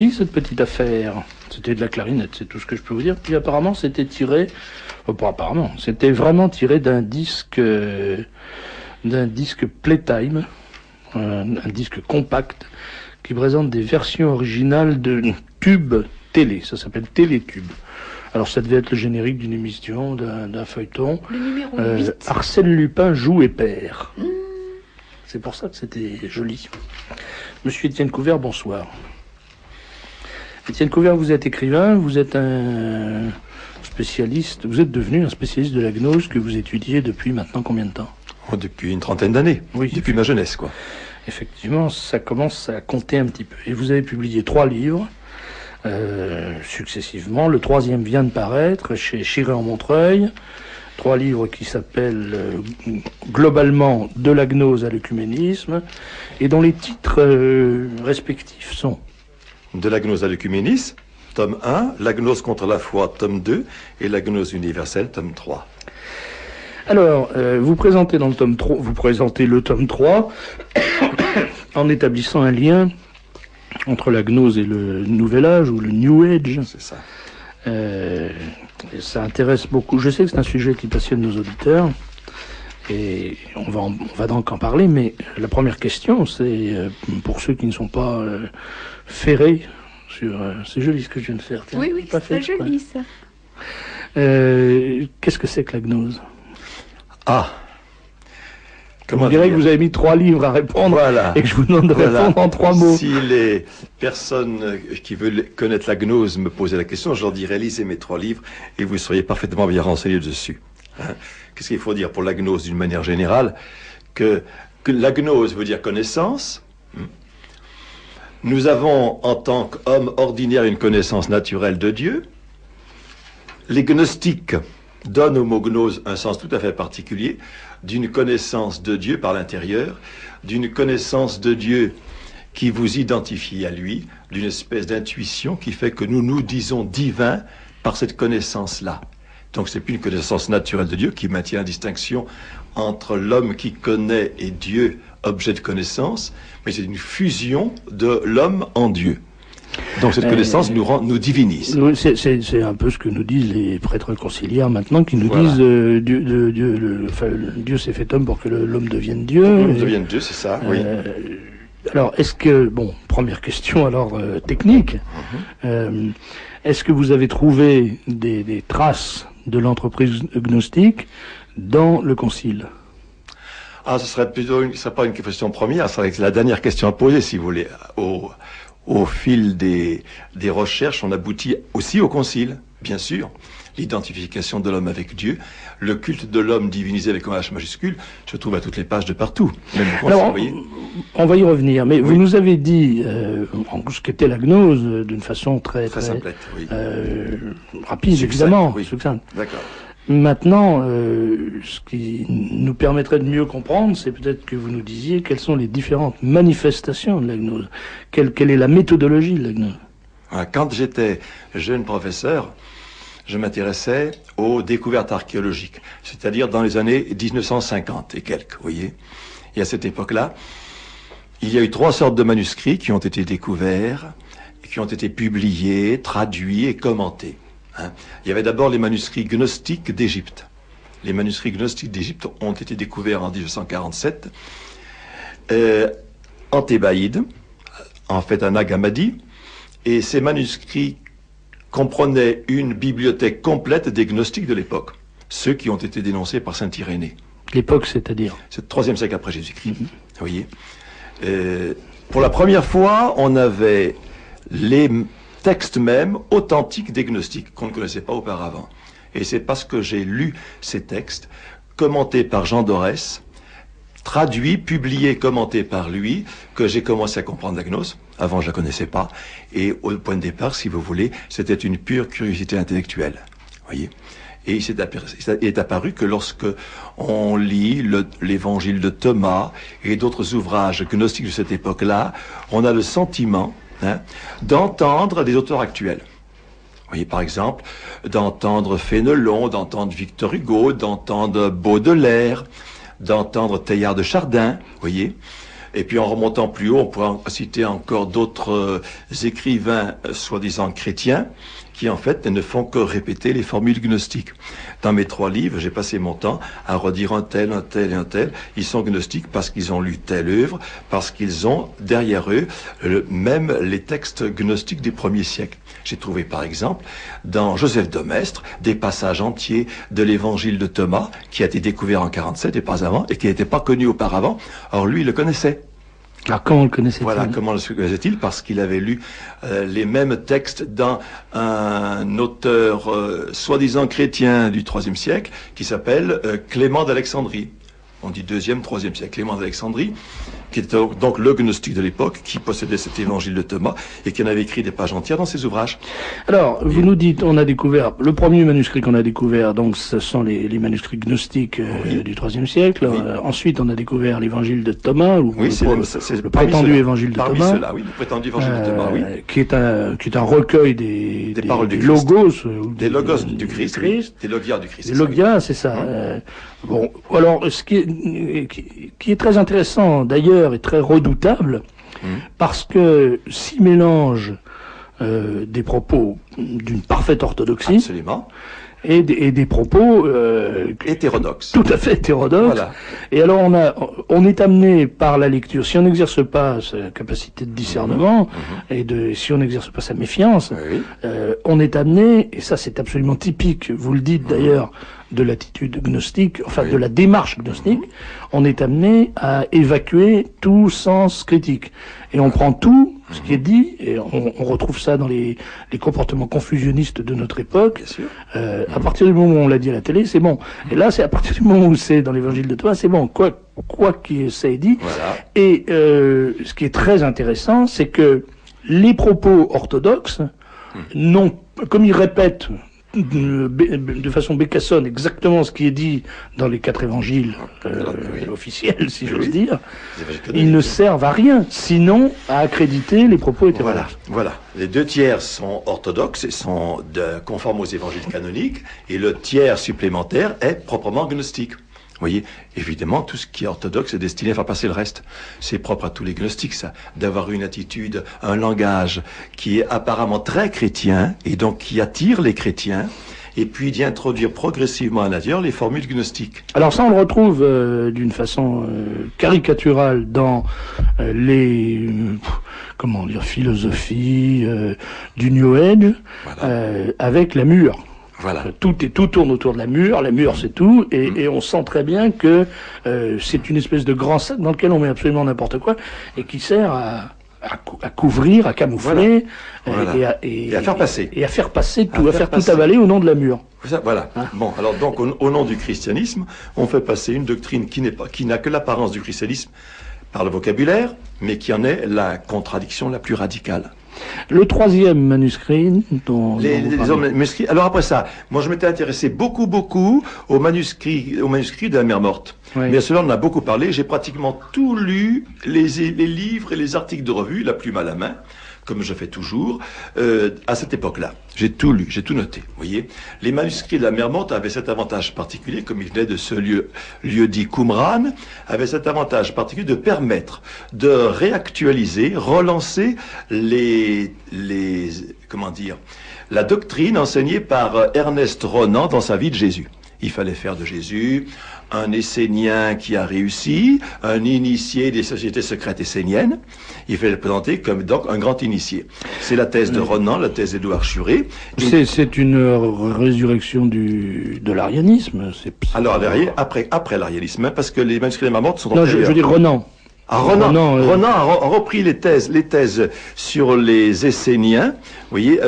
Cette petite affaire, c'était de la clarinette, c'est tout ce que je peux vous dire. Puis apparemment, c'était tiré, pas apparemment, c'était vraiment tiré d'un disque Playtime, un disque compact qui présente des versions originales de tubes télé. Ça s'appelle Télétube. Alors ça devait être le générique d'une émission, d'un feuilleton. Le numéro 8. Arsène Lupin joue et perd. C'est pour ça que c'était joli. Monsieur Étienne Couvert, bonsoir. Étienne Couvert, vous êtes écrivain, vous êtes un spécialiste, vous êtes devenu un spécialiste de la gnose que vous étudiez depuis maintenant combien de temps? Depuis une trentaine d'années, oui, depuis ma jeunesse, quoi. Effectivement, ça commence à compter un petit peu. Et vous avez publié 3 livres, successivement. Le 3e vient de paraître chez Chiré-en-Montreuil. 3 livres qui s'appellent globalement De la gnose à l'œcuménisme, et dont les titres respectifs sont De la gnose à l'œcuménisme, tome 1, La gnose contre la foi, tome 2, et La gnose universelle, tome 3. Alors, vous présentez dans le tome 3, vous présentez le tome 3 en établissant un lien entre la gnose et le Nouvel Âge, ou le New Age. C'est ça. Ça intéresse beaucoup. Je sais que c'est un sujet qui passionne nos auditeurs, et on va donc en parler, mais la première question, c'est pour ceux qui ne sont pas ferrés sur... c'est joli ce que je viens de faire. Tiens, Oui, c'est très joli ça. Qu'est-ce que c'est que la gnose? Ah, On dirait que vous avez mis 3 livres à répondre, voilà, et que je vous demande de répondre en 3 mots. Si les personnes qui veulent connaître la gnose me posaient la question, je leur dirais lisez mes 3 livres et vous seriez parfaitement bien renseignés dessus. Hein? Qu'est-ce qu'il faut dire pour la gnose d'une manière générale? Que la gnose veut dire connaissance. Nous avons en tant qu'hommes ordinaires une connaissance naturelle de Dieu. Les gnostiques donnent au mot gnose un sens tout à fait particulier, d'une connaissance de Dieu par l'intérieur, d'une connaissance de Dieu qui vous identifie à lui, d'une espèce d'intuition qui fait que nous nous disons divins par cette connaissance-là. Donc c'est plus une connaissance naturelle de Dieu qui maintient la distinction entre l'homme qui connaît et Dieu, objet de connaissance, mais c'est une fusion de l'homme en Dieu. Donc cette connaissance nous divinise. C'est un peu ce que nous disent les prêtres conciliaires maintenant, qui nous disent Dieu s'est fait homme pour que l'homme devienne Dieu. L'homme devienne Dieu, c'est ça, oui. Alors, est-ce que, bon, première question alors technique, est-ce que vous avez trouvé des traces de l'entreprise gnostique dans le concile? Ah, ce serait pas une question première, ce serait la dernière question à poser, si vous voulez. Au fil des recherches, on aboutit aussi au concile, bien sûr. L'identification de l'homme avec Dieu, le culte de l'homme divinisé avec un H majuscule, je trouve à toutes les pages de partout. Même au concile, alors, vous voyez. On va y revenir, mais oui. Vous nous avez dit ce qu'était la gnose d'une façon très simplette, oui. Rapide, Succinct, évidemment. oui. Succincte. D'accord. Maintenant, ce qui nous permettrait de mieux comprendre, c'est peut-être que vous nous disiez quelles sont les différentes manifestations de la gnose. Quelle est la méthodologie de la gnose? Quand j'étais jeune professeur, je m'intéressais aux découvertes archéologiques, c'est-à-dire dans les années 1950 et quelques, vous voyez. Et à cette époque-là, il y a eu 3 sortes de manuscrits qui ont été découverts, qui ont été publiés, traduits et commentés. Il y avait d'abord les manuscrits gnostiques d'Égypte. Les manuscrits gnostiques d'Égypte ont été découverts en 1947 en Thébaïde, en fait à Nag Hammadi, et ces manuscrits comprenaient une bibliothèque complète des gnostiques de l'époque, ceux qui ont été dénoncés par saint Irénée. L'époque, c'est-à-dire? C'est le 3e siècle après Jésus-Christ. Vous voyez. Pour la première fois, on avait les textes même authentiques des gnostiques qu'on ne connaissait pas auparavant. Et c'est parce que j'ai lu ces textes, commentés par Jean Dorès, traduits, publiés, commentés par lui, que j'ai commencé à comprendre la gnose. Avant, je la connaissais pas. Et au point de départ, si vous voulez, c'était une pure curiosité intellectuelle. Voyez. Et il est apparu que lorsque on lit l'évangile de Thomas et d'autres ouvrages gnostiques de cette époque-là, on a le sentiment d'entendre des auteurs actuels. Vous voyez, par exemple, d'entendre Fénelon, d'entendre Victor Hugo, d'entendre Baudelaire, d'entendre Teilhard de Chardin, vous voyez, Et puis en remontant plus haut, on pourra citer encore d'autres écrivains soi-disant chrétiens qui en fait ne font que répéter les formules gnostiques. Dans mes 3 livres, j'ai passé mon temps à redire un tel et un tel. Ils sont gnostiques parce qu'ils ont lu telle œuvre, parce qu'ils ont derrière eux même les textes gnostiques des premiers siècles. J'ai trouvé par exemple dans Joseph de Maistre des passages entiers de l'évangile de Thomas qui a été découvert en 47 et pas avant et qui n'était pas connu auparavant. Or lui, il le connaissait. Alors comment le connaissait-il? Voilà, comment le connaissait-il? Parce qu'il avait lu les mêmes textes dans un auteur soi-disant chrétien du IIIe siècle qui s'appelle Clément d'Alexandrie. On dit 2e, 3e siècle. Clément d'Alexandrie, qui était donc le gnostique de l'époque, qui possédait cet évangile de Thomas et qui en avait écrit des pages entières dans ses ouvrages. Alors, vous nous dites, on a découvert, le premier manuscrit qu'on a découvert, donc ce sont les manuscrits gnostiques du IIIe siècle. Oui. Ensuite, on a découvert l'évangile de Thomas, ou oui, le prétendu évangile de Parmi Thomas. Ceux-là, oui, le prétendu évangile de Thomas, oui. Qui est un recueil des paroles du Christ. logos. Des logos du Christ, oui. Des logias du Christ. Des logias, c'est ça. Bon, alors, ce qui est très intéressant d'ailleurs et très redoutable, parce que s'y mélange des propos d'une parfaite orthodoxie. Absolument. Et des propos hétérodoxes. Tout à fait hétérodoxes. Voilà. Et alors on est amené par la lecture, si on n'exerce pas sa capacité de discernement et si on n'exerce pas sa méfiance, on est amené, et ça c'est absolument typique, vous le dites d'ailleurs, de l'attitude gnostique, enfin de la démarche gnostique, on est amené à évacuer tout sens critique. Et on prend tout ce qui est dit, et on retrouve ça dans les comportements confusionnistes de notre époque. Bien sûr. À partir du moment où on l'a dit à la télé, c'est bon. Et là, c'est à partir du moment où c'est dans l'évangile de Thomas, c'est bon. Quoi qu'il ça ait dit. Voilà. Et ce qui est très intéressant, c'est que les propos orthodoxes n'ont, comme ils répètent de façon bécassonne exactement ce qui est dit dans les 4 évangiles officiels, si j'ose dire, ils ne servent à rien, sinon à accréditer les propos hétérodoxes. Voilà. Les 2 tiers sont orthodoxes et sont conformes aux évangiles canoniques, et le tiers supplémentaire est proprement gnostique. Vous voyez, évidemment, tout ce qui est orthodoxe est destiné à faire passer le reste. C'est propre à tous les gnostiques, ça, d'avoir une attitude, un langage qui est apparemment très chrétien, et donc qui attire les chrétiens, et puis d'y introduire progressivement à l'intérieur les formules gnostiques. Alors ça, on le retrouve d'une façon caricaturale dans les philosophies du New Age, avec la mûre. Voilà. Tout tourne autour de la mûre c'est tout, et on sent très bien que c'est une espèce de grand sac dans lequel on met absolument n'importe quoi, et qui sert à couvrir, à camoufler, et à faire passer. Et à faire passer tout, à faire tout avaler au nom de la mûre. Voilà. Bon, alors donc au nom du christianisme, on fait passer une doctrine qui n'a que l'apparence du christianisme par le vocabulaire, mais qui en est la contradiction la plus radicale. Le 3e manuscrit dont les manuscrits. Alors après ça, moi je m'étais intéressé beaucoup aux manuscrits de la Mer Morte. Oui. Bien sûr, on en a beaucoup parlé. J'ai pratiquement tout lu, les livres et les articles de revue, la plume à la main, comme je fais toujours, à cette époque-là. J'ai tout lu, j'ai tout noté. Vous voyez, les manuscrits de la Mer Morte avaient cet avantage particulier, comme ils venaient de ce lieu dit Qumran, avaient cet avantage particulier de permettre de réactualiser, relancer la doctrine enseignée par Ernest Renan dans sa vie de Jésus. Il fallait faire de Jésus un Essénien qui a réussi, un initié des sociétés secrètes esséniennes. Il fallait le présenter comme donc un grand initié. C'est la thèse de Renan, la thèse d'Édouard Schuré. C'est une résurrection de l'arianisme. Alors après l'arianisme, parce que les manuscrits de la Mer Morte sont antérieurs. Non, je veux dire Renan. Renan a repris les thèses sur les Esséniens, vous voyez,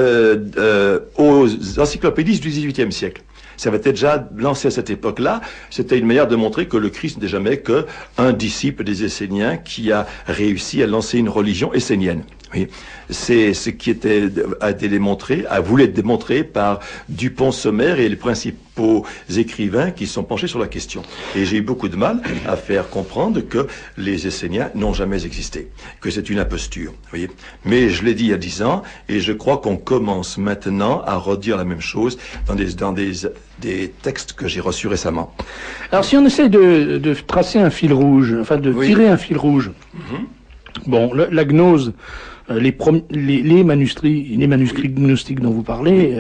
aux encyclopédies du XVIIIe siècle. Ça avait été déjà lancé à cette époque-là. C'était une manière de montrer que le Christ n'est jamais qu'un disciple des Esséniens qui a réussi à lancer une religion essénienne. Oui, c'est ce qui a été démontré, a voulu être démontré par Dupont-Sommer et les principaux écrivains qui sont penchés sur la question. Et j'ai eu beaucoup de mal à faire comprendre que les Esséniens n'ont jamais existé, que c'est une imposture. Voyez. Mais je l'ai dit il y a 10 ans, et je crois qu'on commence maintenant à redire la même chose dans des textes que j'ai reçus récemment. Alors si on essaie de tracer un fil rouge, enfin de tirer un fil rouge, bon, la gnose, les manuscrits gnostiques dont vous parlez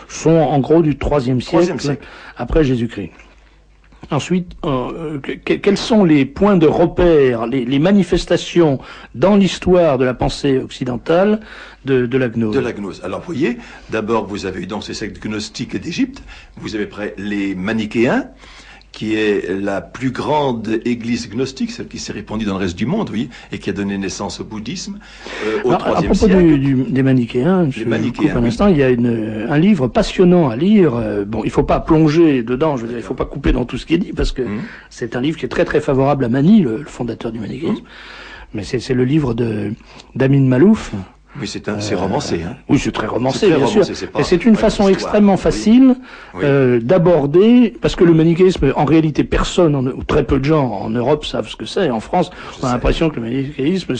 sont en gros du IIIe siècle après Jésus-Christ. Ensuite, quels sont les points de repère, les manifestations dans l'histoire de la pensée occidentale de la gnose? De la gnose. Alors, vous voyez, d'abord, vous avez eu dans ces sectes gnostiques d'Égypte, vous avez près les manichéens, qui est la plus grande église gnostique, celle qui s'est répandue dans le reste du monde, oui, et qui a donné naissance au bouddhisme au IIIe siècle. À propos des manichéens, un instant, il y a un livre passionnant à lire. Bon, il faut pas plonger dedans, je veux dire, il faut pas couper dans tout ce qui est dit, parce que c'est un livre qui est très très favorable à Mani, le fondateur du manichéisme. Mais c'est le livre d'Amin Malouf. Oui, c'est romancé. Hein. Oui, c'est très romancé, bien sûr. Et c'est une façon extrêmement facile d'aborder, parce que le manichéisme, en réalité, personne, ou très peu de gens en Europe savent ce que c'est. En France, on a l'impression que le manichéisme,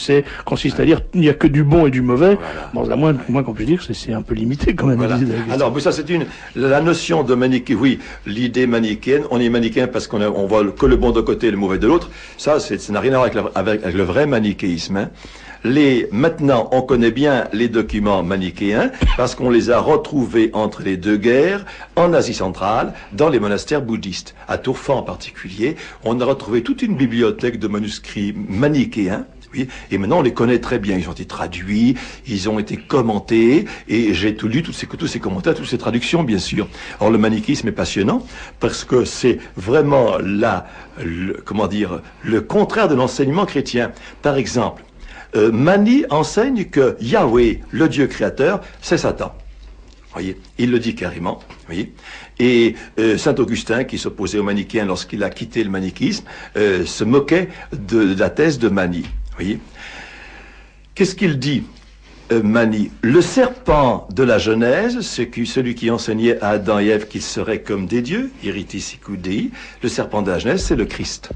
consiste à dire il n'y a que du bon et du mauvais. Voilà. Bon, la moins qu'on puisse dire, c'est un peu limité quand même. Voilà. Alors, ça, c'est la notion de manichéisme. Oui, l'idée manichéenne. On est manichéen parce qu'on voit que le bon d'un côté et le mauvais de l'autre. Ça n'a rien à voir avec le vrai manichéisme. Hein. Maintenant, on connaît bien les documents manichéens parce qu'on les a retrouvés entre les deux guerres en Asie centrale, dans les monastères bouddhistes. À Tourfan en particulier, on a retrouvé toute une bibliothèque de manuscrits manichéens. Oui, et maintenant on les connaît très bien. Ils ont été traduits, ils ont été commentés, et j'ai tout lu, tous ces commentaires, toutes ces traductions, bien sûr. Alors le manichéisme est passionnant parce que c'est vraiment le contraire de l'enseignement chrétien. Par exemple, Mani enseigne que Yahweh, le Dieu créateur, c'est Satan. Voyez, il le dit carrément. Voyez. Et Saint Augustin, qui s'opposait aux manichéens lorsqu'il a quitté le manichéisme, se moquait de la thèse de Mani. Voyez. Qu'est-ce qu'il dit, Mani? Le serpent de la Genèse, celui qui enseignait à Adam et Ève qu'ils seraient comme des dieux, iritis sicut Dei, le serpent de la Genèse, c'est le Christ.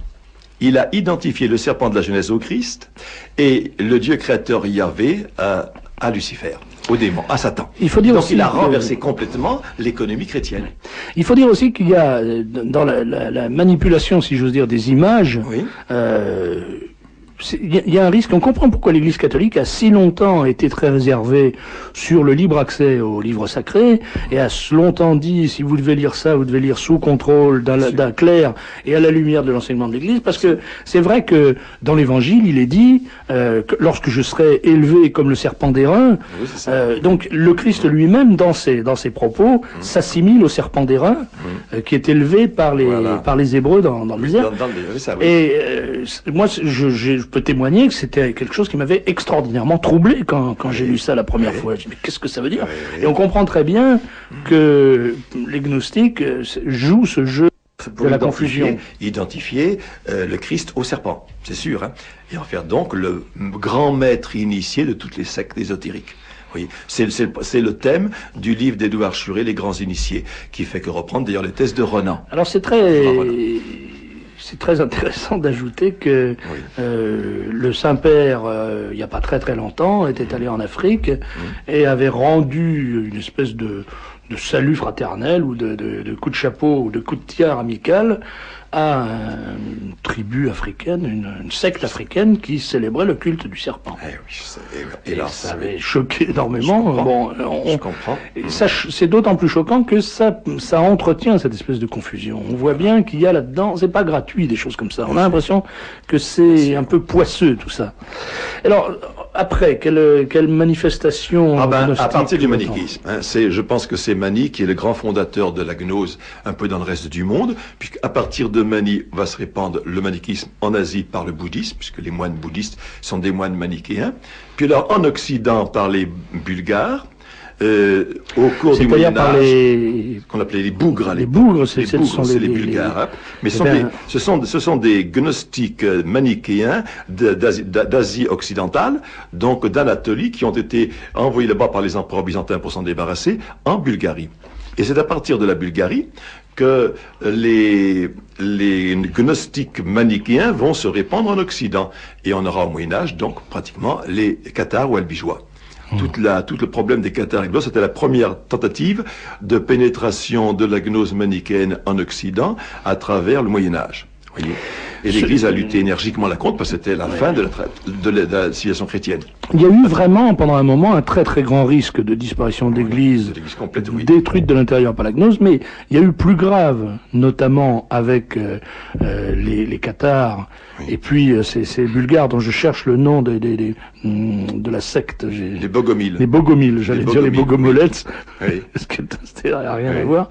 Il a identifié le serpent de la Genèse au Christ et le Dieu créateur Yahvé à Lucifer, au démon, à Satan. Donc il a renversé complètement l'économie chrétienne. Il faut dire aussi qu'il y a dans la manipulation, si j'ose dire, des images, il y a un risque. On comprend pourquoi l'Église catholique a si longtemps été très réservée sur le libre accès aux livres sacrés et a longtemps dit si vous devez lire ça, vous devez lire sous contrôle d'un clerc et à la lumière de l'enseignement de l'Église, parce que c'est vrai que dans l'Évangile il est dit que lorsque je serai élevé comme le serpent d'airain, donc le Christ lui-même dans ses propos s'assimile au serpent d'airain qui est élevé par les Hébreux dans le désert. Et moi je peux témoigner que c'était quelque chose qui m'avait extraordinairement troublé quand j'ai lu ça la première fois. Je me dis, mais qu'est-ce que ça veut dire? Et on comprend très bien que les gnostiques jouent ce jeu de la confusion. Identifier le Christ au serpent, c'est sûr. Hein, et en faire donc le grand maître initié de toutes les sectes ésotériques. Oui, c'est le thème du livre d'Édouard Schuré, Les Grands Initiés, qui fait que reprendre d'ailleurs les thèses de Renan. Alors c'est très intéressant d'ajouter que le Saint-Père, il n'y a pas très très longtemps, était allé en Afrique et avait rendu une espèce de salut fraternel ou de coup de chapeau ou de coup de tiare amical à une tribu africaine, une secte africaine qui célébrait le culte du serpent. Et ça avait choqué énormément. Je comprends. C'est d'autant plus choquant que ça entretient cette espèce de confusion. On voit bien qu'il y a là-dedans, c'est pas gratuit des choses comme ça. On a l'impression que c'est un peu poisseux tout ça. Alors après, quelle manifestation à partir du manichéisme. Je pense que c'est Mani qui est le grand fondateur de la gnose un peu dans le reste du monde, puisqu'à partir de Mani va se répandre le manichéisme en Asie par le bouddhisme, puisque les moines bouddhistes sont des moines manichéens. Puis alors en Occident par les Bulgares, au cours du Moyen par Âge, qu'on appelait les bougres. Les bougres, c'est les Bulgares. Hein. Mais ce sont des gnostiques manichéens d'Asie occidentale, donc d'Anatolie, qui ont été envoyés là-bas par les empereurs byzantins pour s'en débarrasser, en Bulgarie. Et c'est à partir de la Bulgarie que les gnostiques manichéens vont se répandre en Occident. Et on aura au Moyen-Âge, donc, pratiquement, les cathares ou albigeois. Tout le problème des cathares et albigeois, c'était la première tentative de pénétration de la gnose manichéenne en Occident à travers le Moyen-Âge. Voyez. Et l'Église a lutté énergiquement la contre parce que c'était la fin de la civilisation chrétienne. Il y a eu vraiment, pendant un moment, un très très grand risque de disparition d'Église détruite de l'intérieur par la gnose, mais il y a eu plus grave, notamment avec les cathares, et puis ces Bulgares dont je cherche le nom de la secte. Les Bogomiles. Les Bogomiles, j'allais dire les Bogomolettes, oui. parce que c'était rien à voir.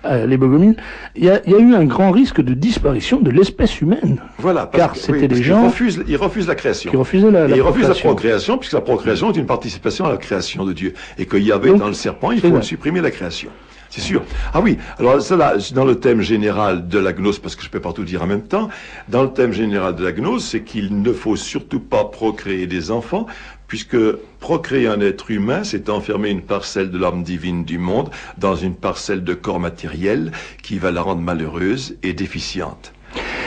Les Bogomiles. Il y a eu un grand risque de disparition de l'espèce humaine. Voilà, car c'était des gens ils refusent la création. Qui refusaient ils refusent la procréation, puisque la procréation est une participation à la création de Dieu. Et qu'il y avait dans le serpent, il faut supprimer la création. C'est sûr. Ah oui, alors ça là, dans le thème général de la gnose, parce que je peux pas tout dire en même temps, dans le thème général de la gnose, c'est qu'il ne faut surtout pas procréer des enfants, puisque procréer un être humain, c'est enfermer une parcelle de l'âme divine du monde dans une parcelle de corps matériel qui va la rendre malheureuse et déficiente.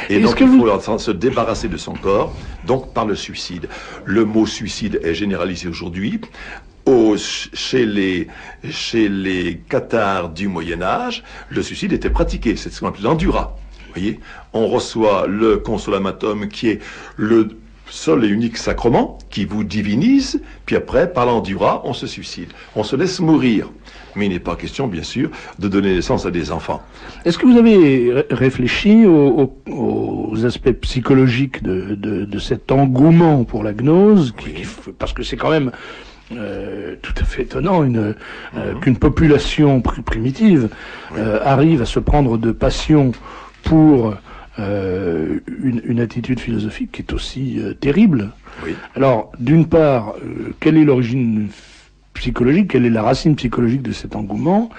Et donc il faut se débarrasser de son corps, donc par le suicide. Le mot suicide est généralisé aujourd'hui. Chez les cathares du Moyen-Âge, le suicide était pratiqué, c'est ce qu'on appelle l'endura. Vous voyez, on reçoit le consolamatum qui est le seul et unique sacrement qui vous divinise, puis après, par l'endura, on se suicide. On se laisse mourir. Mais il n'est pas question, bien sûr, de donner naissance à des enfants. Est-ce que vous avez réfléchi aux aspects psychologiques de cet engouement pour la gnose, parce que c'est quand même tout à fait étonnant qu'une population primitive arrive à se prendre de passion pour une attitude philosophique qui est aussi terrible. Oui. Alors, d'une part, quelle est l'origine psychologique, quelle est la racine psychologique de cet engouement,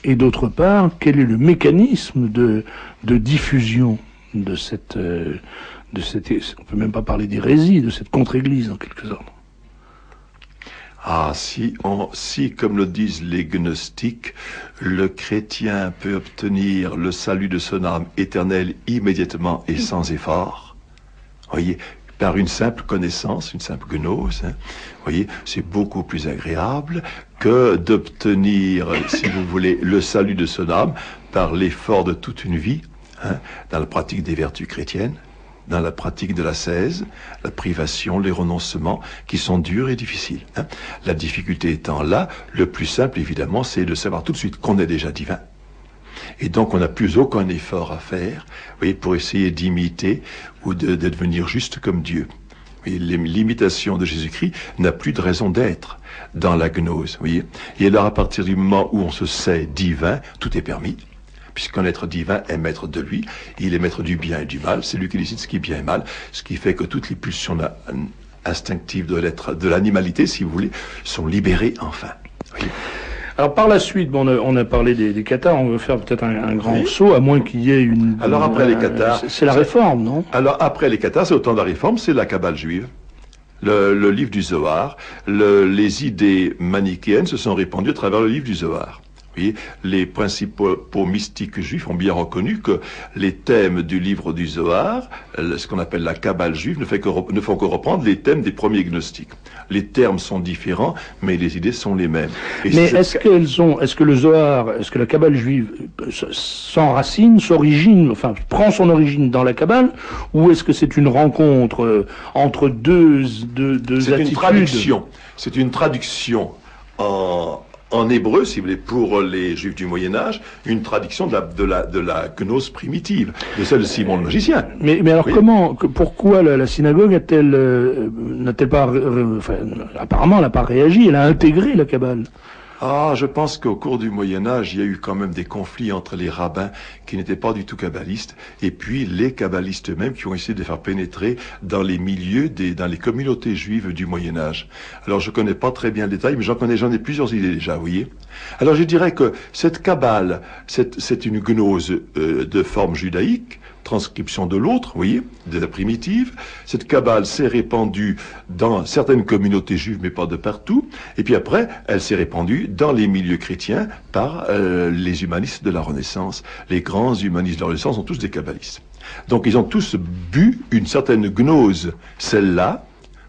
et d'autre part, quel est le mécanisme de diffusion de cette, on peut même pas parler d'hérésie, de cette contre-église en quelque sorte. Ah, si, comme le disent les gnostiques, le chrétien peut obtenir le salut de son âme éternelle immédiatement et sans effort, voyez, par une simple connaissance, une simple gnose, hein, voyez, c'est beaucoup plus agréable que d'obtenir, si vous voulez, le salut de son âme par l'effort de toute une vie, hein, dans la pratique des vertus chrétiennes, dans la pratique de l'ascèse, la privation, les renoncements, qui sont durs et difficiles. Hein. La difficulté étant là, le plus simple, évidemment, c'est de savoir tout de suite qu'on est déjà divin. Et donc, on n'a plus aucun effort à faire, vous voyez, pour essayer d'imiter ou de devenir juste comme Dieu. L'imitation de Jésus-Christ n'a plus de raison d'être dans la gnose, vous voyez. Et alors, à partir du moment où on se sait divin, tout est permis. Puisqu'un être divin est maître de lui, il est maître du bien et du mal, c'est lui qui décide ce qui est bien et mal, ce qui fait que toutes les pulsions instinctives de l'animalité, si vous voulez, sont libérées enfin. Oui. Alors par la suite, bon, on a parlé des cathares, on va faire peut-être un grand saut, à moins qu'il y ait une... Alors après les cathares... C'est la réforme, non? Alors après les cathares, c'est au temps de la réforme, c'est la Kabbale juive. Le livre du Zohar, les idées manichéennes se sont répandues à travers le livre du Zohar. Les principaux mystiques juifs ont bien reconnu que les thèmes du livre du Zohar, ce qu'on appelle la Kabbale juive, ne font que reprendre les thèmes des premiers gnostiques. Les termes sont différents, mais les idées sont les mêmes. Et mais est-ce que le Zohar, est-ce que la Kabbale juive s'enracine, s'origine, enfin prend son origine dans la Kabbale, ou est-ce que c'est une rencontre entre deux attitudes? C'est une traduction en hébreu, si vous voulez, pour les Juifs du Moyen-Âge, une traduction de la gnose primitive, de celle de Simon le magicien. Mais alors pourquoi la synagogue n'a-t-elle pas, apparemment elle n'a pas réagi, elle a intégré la Kabbale? Ah, je pense qu'au cours du Moyen-Âge, il y a eu quand même des conflits entre les rabbins qui n'étaient pas du tout kabbalistes et puis les kabbalistes eux-mêmes qui ont essayé de faire pénétrer dans les milieux, dans les communautés juives du Moyen-Âge. Alors, je connais pas très bien le détail, mais j'en ai plusieurs idées déjà, vous voyez. Alors, je dirais que cette kabbale, c'est une gnose de forme judaïque, transcription de l'autre, vous voyez, de la primitive. Cette kabbale s'est répandue dans certaines communautés juives, mais pas de partout. Et puis après, elle s'est répandue dans les milieux chrétiens par les humanistes de la Renaissance. Les grands humanistes de la Renaissance sont tous des kabbalistes. Donc ils ont tous bu une certaine gnose, celle-là,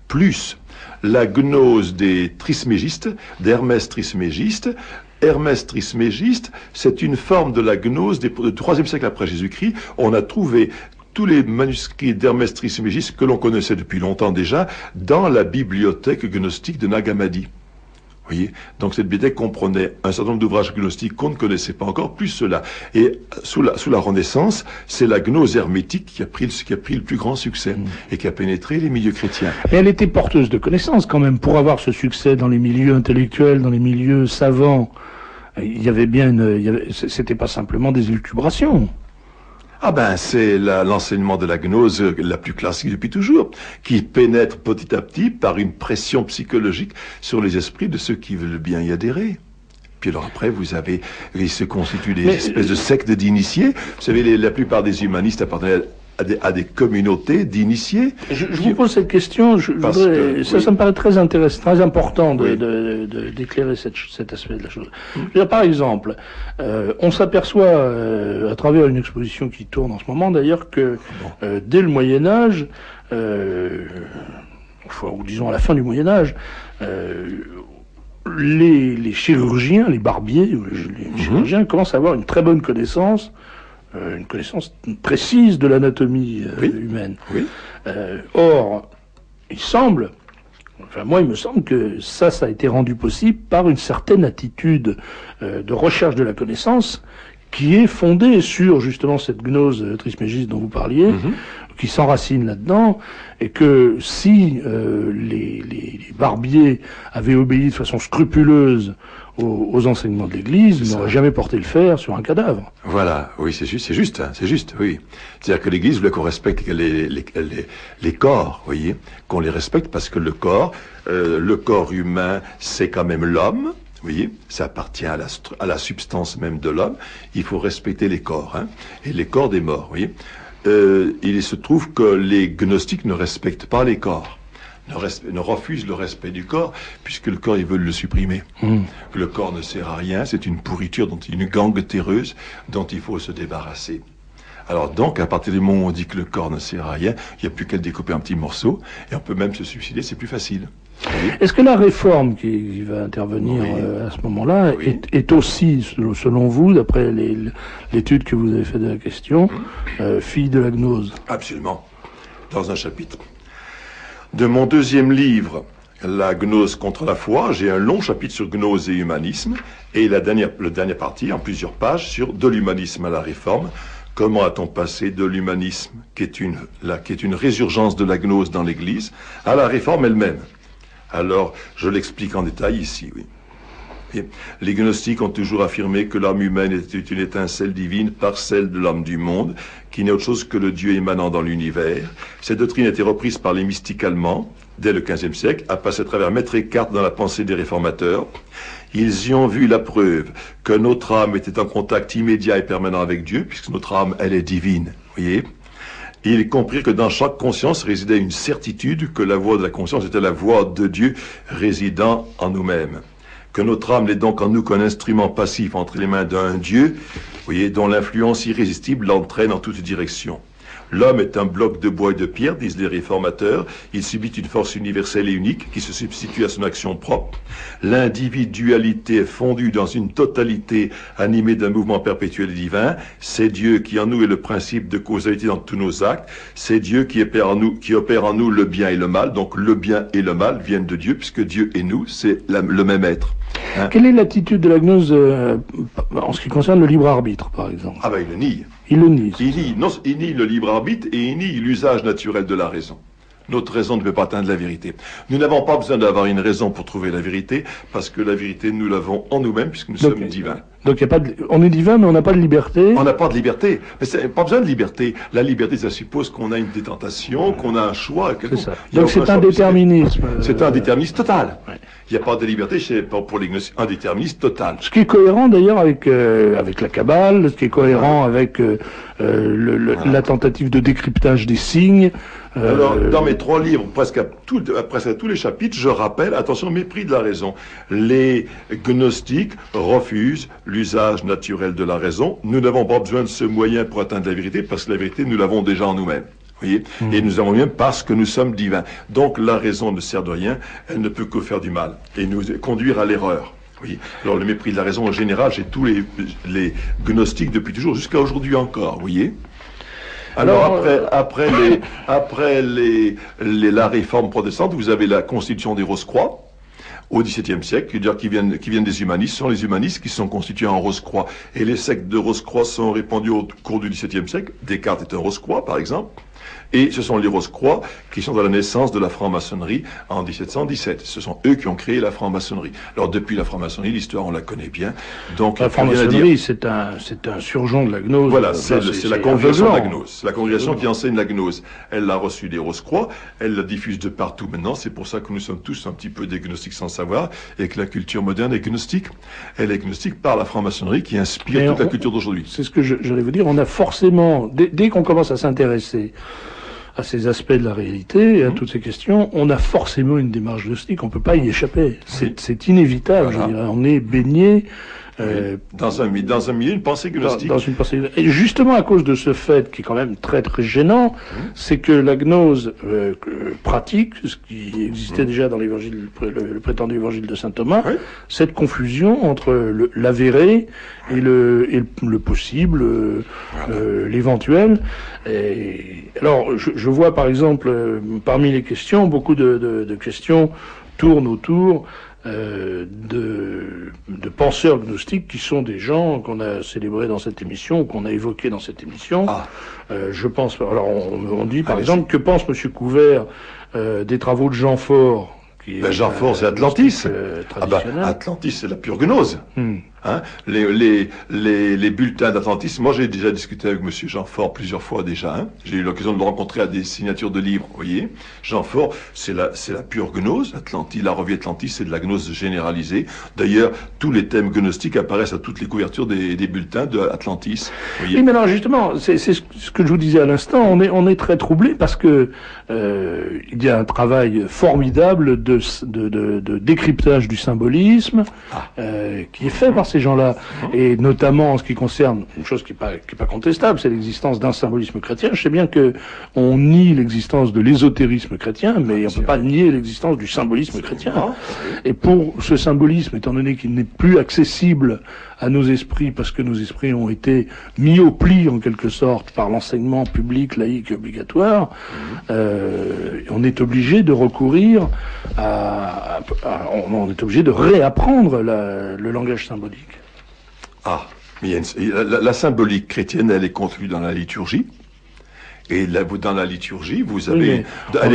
plus la gnose des trismégistes, d'Hermès Trismégiste. Hermès Trismégiste, c'est une forme de la gnose du IIIe siècle après Jésus-Christ. On a trouvé tous les manuscrits d'Hermès Trismégiste que l'on connaissait depuis longtemps déjà dans la bibliothèque gnostique de Nag Hammadi. Vous voyez, donc cette bibliothèque comprenait un certain nombre d'ouvrages gnostiques qu'on ne connaissait pas encore, plus cela. Et sous la Renaissance, c'est la gnose hermétique qui a pris le plus grand succès et qui a pénétré les milieux chrétiens. Mais elle était porteuse de connaissances quand même pour avoir ce succès dans les milieux intellectuels, dans les milieux savants. Il y avait bien c'était pas simplement des élucubrations. Ah ben, c'est l'enseignement de la gnose la plus classique depuis toujours, qui pénètre petit à petit par une pression psychologique sur les esprits de ceux qui veulent bien y adhérer. Puis alors après, il se constitue des espèces de sectes d'initiés. Vous savez, la plupart des humanistes appartenaient à des communautés d'initiés. Je vous pose cette question, ça me paraît très intéressant, très important d'éclairer cet aspect de la chose. Par exemple, on s'aperçoit à travers une exposition qui tourne en ce moment d'ailleurs que dès le Moyen-Âge, ou disons à la fin du Moyen-Âge, les chirurgiens, les barbiers, les chirurgiens commencent à avoir une très bonne connaissance précise de l'anatomie humaine. Oui. Or, il me semble que ça a été rendu possible par une certaine attitude de recherche de la connaissance qui est fondée sur justement cette gnose trismégiste dont vous parliez, qui s'enracine là-dedans, et que si les barbiers avaient obéi de façon scrupuleuse aux enseignements de l'Église, ils n'auraient jamais porté le fer sur un cadavre. Voilà, oui, c'est juste, oui. C'est-à-dire que l'Église voulait qu'on respecte les corps, vous voyez, qu'on les respecte parce que le corps humain, c'est quand même l'homme. Vous voyez, ça appartient à la substance même de l'homme. Il faut respecter les corps, et les corps des morts, vous voyez. Il se trouve que les gnostiques ne respectent pas les corps, ne refusent le respect du corps, puisque le corps, ils veulent le supprimer. Le corps ne sert à rien, c'est une pourriture, une gangue terreuse dont il faut se débarrasser. Alors donc, à partir du moment où on dit que le corps ne sert à rien, il n'y a plus qu'à le découper en petits morceaux, et on peut même se suicider, c'est plus facile. Oui. Est-ce que la réforme qui va intervenir à ce moment-là est aussi, selon vous, d'après l'étude que vous avez faite de la question, fille de la gnose? Absolument. Dans un chapitre de mon deuxième livre, La gnose contre la foi, j'ai un long chapitre sur gnose et humanisme, et la dernière partie, en plusieurs pages, sur de l'humanisme à la réforme. Comment a-t-on passé de l'humanisme, qui est une résurgence de la gnose dans l'Église, à la réforme elle-même? Alors, je l'explique en détail ici, oui. Et les gnostiques ont toujours affirmé que l'âme humaine était une étincelle divine, parcelle de l'âme du monde, qui n'est autre chose que le Dieu émanant dans l'univers. Cette doctrine a été reprise par les mystiques allemands dès le XVe siècle, a passé à travers Maître Eckhart dans la pensée des réformateurs. Ils y ont vu la preuve que notre âme était en contact immédiat et permanent avec Dieu, puisque notre âme, elle est divine, vous voyez. Ils comprirent que dans chaque conscience résidait une certitude que la voix de la conscience était la voix de Dieu résidant en nous-mêmes. Que notre âme n'est donc en nous qu'un instrument passif entre les mains d'un Dieu, vous voyez, dont l'influence irrésistible l'entraîne en toutes directions. L'homme est un bloc de bois et de pierre, disent les réformateurs. Il subit une force universelle et unique qui se substitue à son action propre. L'individualité est fondue dans une totalité animée d'un mouvement perpétuel et divin. C'est Dieu qui en nous est le principe de causalité dans tous nos actes. C'est Dieu qui opère en nous le bien et le mal. Donc le bien et le mal viennent de Dieu, puisque Dieu et nous, c'est le même être. Quelle est l'attitude de la gnose en ce qui concerne le libre arbitre, par exemple? Ah ben il le nie. Il le nie. Il nie le libre arbitre et il nie l'usage naturel de la raison. notre raison ne peut pas atteindre la vérité. Nous n'avons pas besoin d'avoir une raison pour trouver la vérité, parce que la vérité, nous l'avons en nous-mêmes, puisque nous sommes divins. Donc on est divin, mais on n'a pas de liberté. On n'a pas de liberté. Mais c'est pas besoin de liberté. La liberté, ça suppose qu'on a une détentation, qu'on a un choix. C'est ça. Donc c'est un déterminisme. C'est un déterminisme total. Ouais. Il n'y a pas de liberté pour les gnostiques, un déterminisme total. Ce qui est cohérent d'ailleurs avec la Kabbale, ce qui est cohérent avec la tentative de décryptage des signes. Alors, dans mes 3 livres, presque à tous les chapitres, je rappelle, attention, mépris de la raison. Les gnostiques refusent l'usage naturel de la raison. Nous n'avons pas besoin de ce moyen pour atteindre la vérité, parce que la vérité, nous l'avons déjà en nous-mêmes. Voyez, et nous avons bien parce que nous sommes divins. Donc la raison ne sert de rien, elle ne peut que faire du mal et nous conduire à l'erreur. Oui. Alors le mépris de la raison en général, chez tous les gnostiques depuis toujours, jusqu'à aujourd'hui encore, vous voyez. Alors après la réforme protestante, vous avez la constitution des Rose-Croix au XVIIe siècle, qui viennent des humanistes. Ce sont les humanistes qui sont constitués en Rose-Croix. Et les sectes de Rose-Croix sont répandues au cours du XVIIe siècle. Descartes est un Rose-Croix, par exemple. Et ce sont les Rose-Croix qui sont à la naissance de la franc-maçonnerie en 1717. Ce sont eux qui ont créé la franc-maçonnerie. Alors depuis la franc-maçonnerie, l'histoire on la connaît bien. Donc la franc-maçonnerie, c'est un surgeon de la gnose. Voilà, c'est la congrégation de la gnose. La congrégation qui enseigne la gnose. Elle l'a reçue des Rose-Croix, elle la diffuse de partout maintenant. C'est pour ça que nous sommes tous un petit peu des gnostiques sans savoir, et que la culture moderne est gnostique. Elle est gnostique par la franc-maçonnerie qui inspire toute la culture d'aujourd'hui. C'est ce que j'allais vous dire. On a forcément, dès qu'on commence à s'intéresser à ces aspects de la réalité, à toutes ces questions, on a forcément une démarche gnostique, on peut pas y échapper. C'est inévitable, voilà. Je dirais. On est baigné dans un milieu, une pensée gnostique. Dans une pensée. Et justement à cause de ce fait, qui est quand même très très gênant, c'est que la gnose pratique, ce qui existait déjà dans l'évangile, le prétendu évangile de saint Thomas, cette confusion entre l'avéré et le possible, l'éventuel. Et alors, je vois par exemple, parmi les questions, beaucoup de questions tournent autour de penseurs gnostiques qui sont des gens qu'on a célébrés dans cette émission, qu'on a évoqués dans cette émission. Je pense, alors on dit par exemple, que pense Monsieur Couvert des travaux de Jean Faure? Jean Faure, c'est Atlantis. Atlantis, c'est la pure gnose. Hein, les bulletins d'Atlantis, moi j'ai déjà discuté avec monsieur Jean Faure plusieurs fois déjà, hein. J'ai eu l'occasion de le rencontrer à des signatures de livres, vous voyez. Jean Faure, c'est la pure gnose. Atlantis, la revue Atlantis, c'est de la gnose généralisée. D'ailleurs, tous les thèmes gnostiques apparaissent à toutes les couvertures des bulletins d'Atlantis. Oui, mais alors justement, c'est ce que je vous disais à l'instant, on est très troublé parce que il y a un travail formidable de décryptage du symbolisme qui est fait par ces gens-là, et notamment en ce qui concerne une chose qui est pas contestable, c'est l'existence d'un symbolisme chrétien. Je sais bien que on nie l'existence de l'ésotérisme chrétien, mais on peut pas nier l'existence du symbolisme chrétien. Et pour ce symbolisme, étant donné qu'il n'est plus accessible à nos esprits, parce que nos esprits ont été mis au pli en quelque sorte par l'enseignement public, laïque et obligatoire, on est obligé de recourir on est obligé de réapprendre le langage symbolique. Mais la symbolique chrétienne, elle est contenue dans la liturgie. Et là, dans la liturgie, vous avez, elle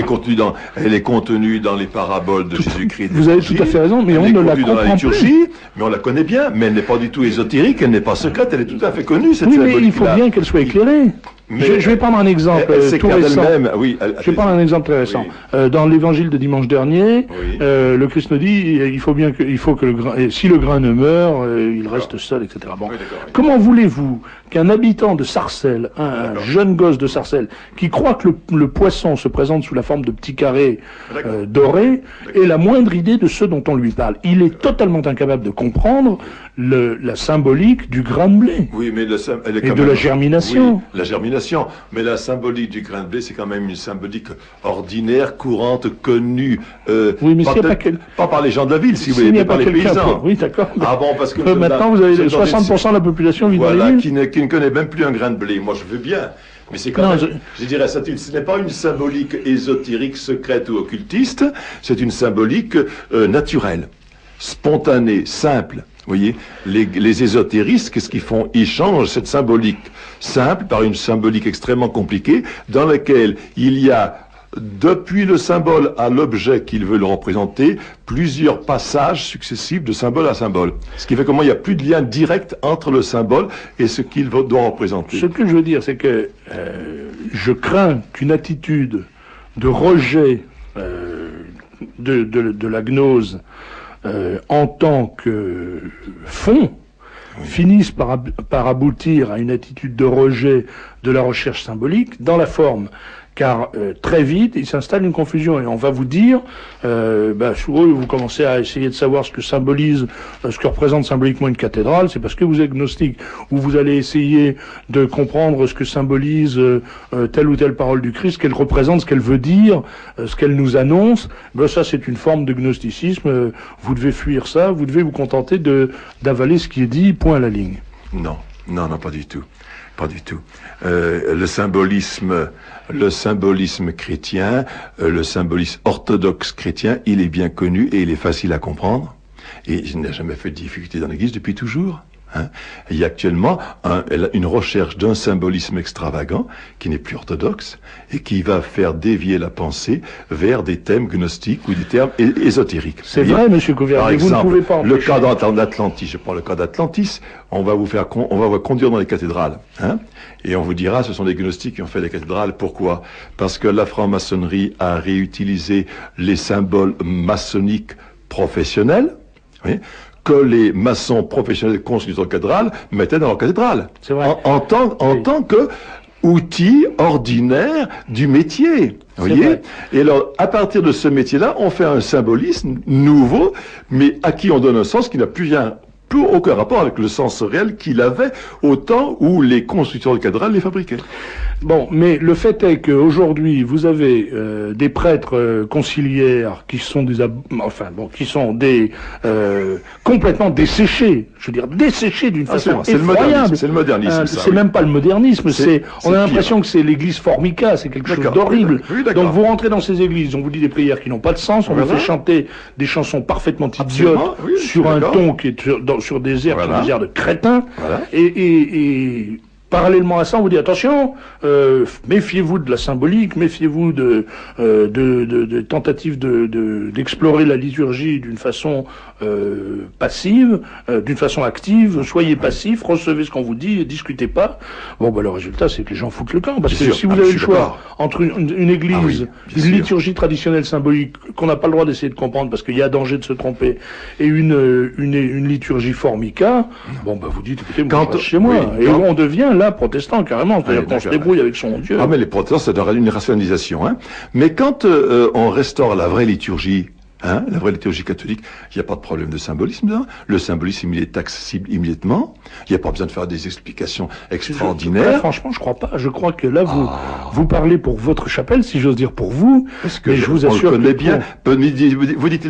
est contenue dans les paraboles de Jésus-Christ. Vous avez tout à fait raison, mais on ne la comprend liturgie, mais on la connaît bien, mais elle n'est pas du tout ésotérique, elle n'est pas secrète, elle est tout à fait connue, cette symbolique-là. Mais il faut bien qu'elle soit éclairée. Je vais prendre un exemple tout récent. Je vais prendre un exemple très récent. Dans l'évangile de dimanche dernier, le Christ nous dit il faut que le grain, si le grain ne meurt, il reste seul, etc. Bon, comment voulez-vous qu'un habitant de Sarcelles, un jeune gosse de Sarcelles, qui croit que le poisson se présente sous la forme de petits carrés dorés, ait la moindre idée de ce dont on lui parle? Il est totalement incapable de comprendre la symbolique du grain de blé. Oui, mais et de la germination. Oui, la germination. Mais la symbolique du grain de blé, c'est quand même une symbolique ordinaire, courante, connue. Oui, mais pas par les gens de la ville, si vous voulez, mais par les paysans. Oui, d'accord. Parce que maintenant, vous avez 60% de la population vit dans les villes. Qui ne connaît même plus un grain de blé. Moi, je veux bien. Mais c'est quand même, je dirais, ce n'est pas une symbolique ésotérique, secrète ou occultiste, c'est une symbolique naturelle, spontanée, simple. Vous voyez, les ésotéristes, qu'est-ce qu'ils font? Ils changent cette symbolique simple par une symbolique extrêmement compliquée, dans laquelle il y a depuis le symbole à l'objet qu'il veut le représenter, plusieurs passages successifs de symbole à symbole. Ce qui fait comment il n'y a plus de lien direct entre le symbole et ce qu'il doit représenter. Ce que je veux dire, c'est que je crains qu'une attitude de rejet de la gnose en tant que fond finisse par aboutir à une attitude de rejet de la recherche symbolique dans la forme. Car très vite, il s'installe une confusion et on va vous dire, vous commencez à essayer de savoir ce que symbolise, ce que représente symboliquement une cathédrale, c'est parce que vous êtes gnostique, ou vous allez essayer de comprendre ce que symbolise telle ou telle parole du Christ, ce qu'elle représente, ce qu'elle veut dire, ce qu'elle nous annonce. Ça, c'est une forme de gnosticisme. Vous devez fuir ça, vous devez vous contenter d'avaler ce qui est dit, point à la ligne. Non, pas du tout. Pas du tout. Le symbolisme chrétien, le symbolisme orthodoxe chrétien, il est bien connu et il est facile à comprendre. Et il n'a jamais fait de difficulté dans l'Église depuis toujours. Il y a actuellement une recherche d'un symbolisme extravagant qui n'est plus orthodoxe et qui va faire dévier la pensée vers des thèmes gnostiques ou des termes ésotériques. C'est vrai, Monsieur Couvercle. Par exemple, vous ne pouvez pas le cas d'Atlantis. Je prends le cas d'Atlantis. On va vous conduire dans les cathédrales, et on vous dira, ce sont les gnostiques qui ont fait les cathédrales. Pourquoi? Parce que la franc-maçonnerie a réutilisé les symboles maçonniques professionnels. Oui, que les maçons professionnels construisant cathédrales mettaient dans leur cathédrale. C'est vrai. En tant que outil ordinaire du métier. Vous voyez? Et alors, à partir de ce métier-là, on fait un symbolisme nouveau, mais à qui on donne un sens qui n'a plus aucun rapport avec le sens réel qu'il avait au temps où les constructeurs de cathédrales les fabriquaient. Bon, mais le fait est qu'aujourd'hui, vous avez des prêtres conciliaires qui sont complètement desséchés. Je veux dire, desséchés d'une façon effroyable. C'est le modernisme. C'est même pas le modernisme. On a l'impression que c'est l'église formica, c'est quelque chose d'horrible. Oui, donc vous rentrez dans ces églises, on vous dit des prières qui n'ont pas de sens, on vous fait chanter des chansons parfaiaitement idiotes sur un ton qui est sur des airs, sur des airs de crétins, et parallèlement à ça, on vous dit attention, méfiez-vous de la symbolique, méfiez-vous de tentatives d'explorer la liturgie d'une façon passive, d'une façon active. Soyez passifs, recevez ce qu'on vous dit et discutez pas. Bon, le résultat, c'est que les gens foutent le camp, parce que si vous avez le choix entre une église, une liturgie traditionnelle symbolique qu'on n'a pas le droit d'essayer de comprendre parce qu'il y a danger de se tromper, et une liturgie formica, vous dites écoutez, moi, je reste chez moi, on devient là protestant carrément, c'est-à-dire qu'on se débrouille avec son Dieu. Mais les protestants, c'est une rationalisation. Mais quand on restaure la vraie liturgie, la vraie liturgie catholique, il n'y a pas de problème de symbolisme là. Le symbolisme, il est accessible immédiatement. Il n'y a pas besoin de faire des explications extraordinaires. Franchement, je crois pas. Je crois que là, vous parlez pour votre chapelle, si j'ose dire pour vous. Parce que je vous assure, on le connaît bien. Vous dites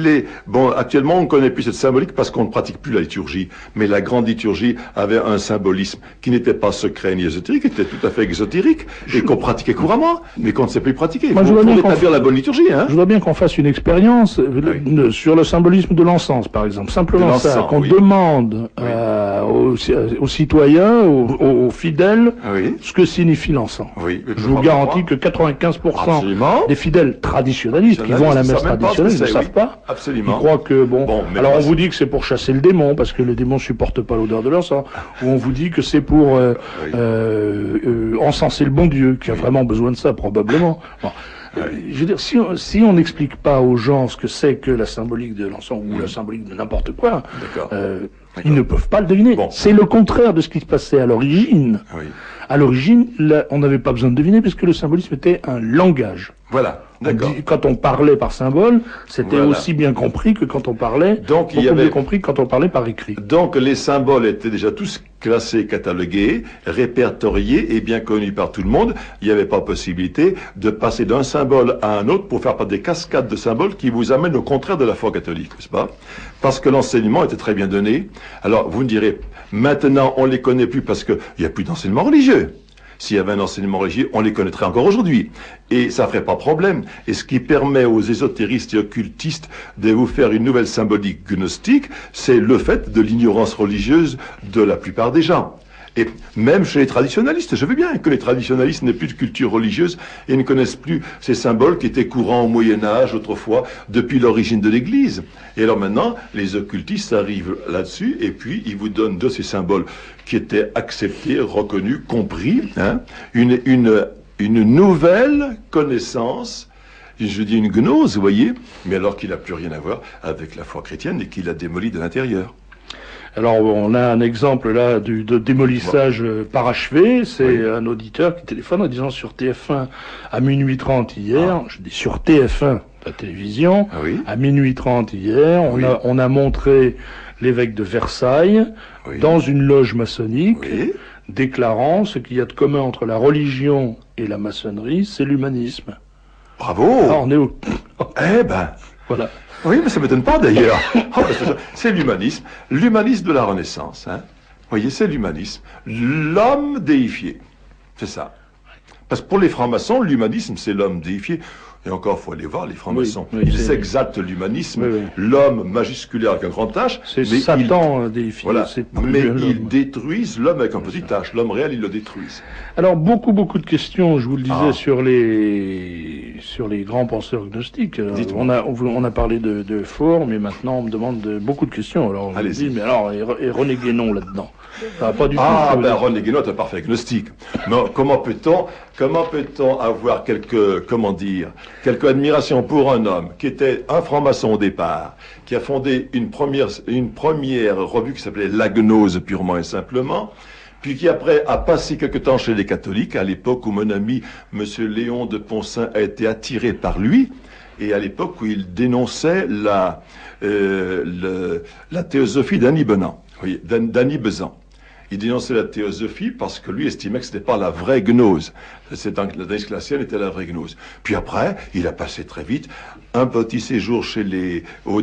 actuellement, on connaît plus cette symbolique parce qu'on ne pratique plus la liturgie. Mais la grande liturgie avait un symbolisme qui n'était pas secret ni ésotérique, qui était tout à fait exotérique et qu'on pratiquait couramment, mais qu'on ne sait plus pratiquer. Il faut rétablir la bonne liturgie. Je voudrais bien qu'on fasse une expérience sur le symbolisme de l'encens, par exemple. Simplement ça, qu'on demande aux citoyens, aux fidèles, ce que signifie l'encens. Je vous garantis que 95% des fidèles traditionnalistes qui vont à la messe traditionnelle ne savent pas. Absolument. Ils croient que, alors on vous dit que c'est pour chasser le démon, parce que le démon supporte pas l'odeur de l'encens, ou on vous dit que c'est pour encenser le bon Dieu, qui a vraiment besoin de ça, probablement. Je veux dire, si on n'explique pas aux gens ce que c'est que la symbolique de l'encens ou la symbolique de n'importe quoi, ils ne peuvent pas le deviner. C'est le contraire de ce qui se passait à l'origine. À l'origine, on n'avait pas besoin de deviner parce que le symbolisme était un langage. Voilà. D'accord. Quand on parlait par symbole, c'était aussi bien compris que quand on parlait, mieux compris que quand on parlait par écrit. Donc les symboles étaient déjà tous classés, catalogués, répertoriés et bien connus par tout le monde. Il n'y avait pas possibilité de passer d'un symbole à un autre pour faire des cascades de symboles qui vous amènent au contraire de la foi catholique, n'est-ce pas? Parce que l'enseignement était très bien donné. Alors vous me direz, maintenant on les connaît plus parce qu'il n'y a plus d'enseignement religieux. S'il y avait un enseignement religieux, on les connaîtrait encore aujourd'hui. Et ça ferait pas problème. Et ce qui permet aux ésotéristes et occultistes de vous faire une nouvelle symbolique gnostique, c'est le fait de l'ignorance religieuse de la plupart des gens. Et même chez les traditionalistes, je veux bien que les traditionalistes n'aient plus de culture religieuse et ne connaissent plus ces symboles qui étaient courants au Moyen-Âge, autrefois, depuis l'origine de l'Église. Et alors maintenant, les occultistes arrivent là-dessus et puis ils vous donnent de ces symboles qui étaient acceptés, reconnus, compris, hein, une nouvelle connaissance. Je dis une gnose, vous voyez, mais alors qu'il n'a plus rien à voir avec la foi chrétienne et qu'il a démoli de l'intérieur. Alors, on a un exemple là de démolissage parachevé. C'est Oui. un auditeur qui téléphone en disant sur TF1 à minuit 30 hier, je dis sur TF1, la télévision, Ah oui. à minuit 30 hier, Oui. on a montré l'évêque de Versailles Oui. dans une loge maçonnique, Oui. déclarant ce qu'il y a de commun entre la religion et la maçonnerie, c'est l'humanisme. Bravo. Ah, on est au... Eh ben, Voilà. oui, mais ça m'étonne pas d'ailleurs. Oh, c'est l'humanisme de la Renaissance. Hein. Vous voyez, c'est l'humanisme. L'homme déifié. C'est ça. Parce que pour les francs-maçons, l'humanisme, c'est l'homme déifié. Et encore, il faut aller voir les francs-maçons. Oui, oui, Ils c'est- exaltent l'humanisme, Oui, oui. l'homme majusculaire avec un grand H. C'est mais Satan déifié. Voilà. c'est Mais plus ils l'homme. détruisent l'homme avec un petit H. L'homme réel, ils le détruisent. Alors, beaucoup de questions, je vous le disais, Ah. sur les grands penseurs gnostiques. Dites-moi. On a parlé de Faure, mais maintenant on me demande beaucoup de questions. Alors, je me Allez-y. dis, mais alors, et René Guénon là-dedans? Ça va pas du tout. Ah, ça veut ben dire- René Guénon est un parfait agnostique. Mais comment peut-on avoir quelque admiration pour un homme qui était un franc-maçon au départ, qui a fondé une première revue qui s'appelait La Gnose purement et simplement, puis qui après a passé quelque temps chez les catholiques, à l'époque où mon ami Monsieur Léon de Poncin a été attiré par lui, et à l'époque où il dénonçait la théosophie d'Annie Benan, oui, d'Annie Besant. Il dénonçait la théosophie parce que lui estimait que ce n'était pas la vraie gnose. La Gnose classienne était la vraie gnose. Puis après, il a passé très vite un petit séjour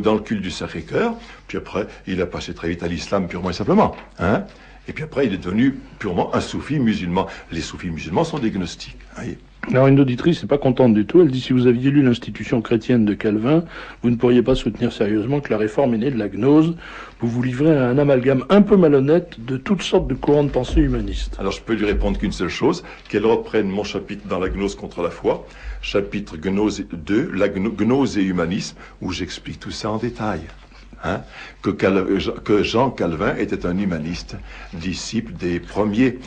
dans le culte du Sacré-Cœur. Puis après, il a passé très vite à l'islam purement et simplement. Hein. Et puis après, il est devenu purement un soufi musulman. Les soufis musulmans sont des gnostiques. Voyez. Alors, une auditrice n'est pas contente du tout. Elle dit, si vous aviez lu l'institution chrétienne de Calvin, vous ne pourriez pas soutenir sérieusement que la réforme est née de la gnose. Vous vous livrez à un amalgame un peu malhonnête de toutes sortes de courants de pensée humanistes. Alors je peux lui répondre qu'une seule chose, qu'elle reprenne mon chapitre dans la gnose contre la foi, chapitre gnose 2, la gnose et humanisme, où j'explique tout ça en détail. Hein, que Jean Calvin était un humaniste, disciple des premiers